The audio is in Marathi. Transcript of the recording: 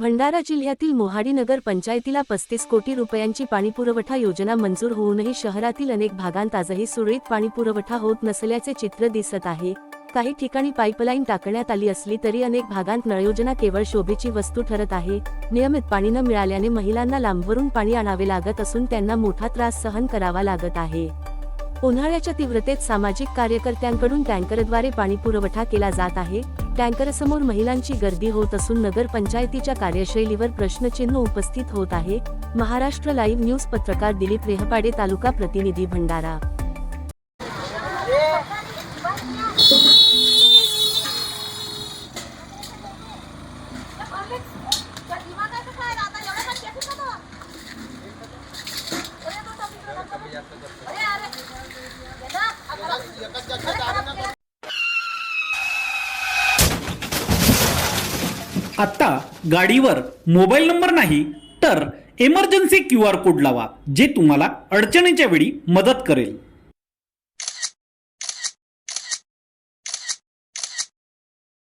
भंडारा जिल्ह्यातील मोहाडी नगर पंचायतीला 35 कोटी रुपयांची पाणीपुरवठा योजना मंजूर होऊनही शहरातील अनेक भागांत आजही सुरळीत पाणीपुरवठा होत नसल्याचे चित्र दिसत आहे। काही ठिकाणी पाईपलाईन टाकण्यात आली असली तरी अनेक भागांत नळयोजना केवळ शोभेची वस्तू ठरत आहे। नियमित पाणी न मिळाल्याने महिलांना लांबवरून पाणी आणावे लागत असून त्यांना मोठा त्रास सहन करावा लागत आहे। उन्हाळ्याच्या तीव्रतेत सामाजिक कार्यकर्त्यांकडून टँकरद्वारे पाणीपुरवठा केला जात आहे। टँकरसमोर महिलांची गर्दी होत असून नगर पंचायतीच्या कार्यशैलीवर प्रश्नचिन्ह उपस्थित होत आहे। महाराष्ट्र लाईव्ह न्यूज पत्रकार दिलीप रेहपाडे, तालुका प्रतिनिधी, भंडारा। आता गाडीवर मोबाईल नंबर नाही तर इमर्जन्सी QR कोड लावा, जे तुम्हाला अडचणीच्या वेळी मदत करेल।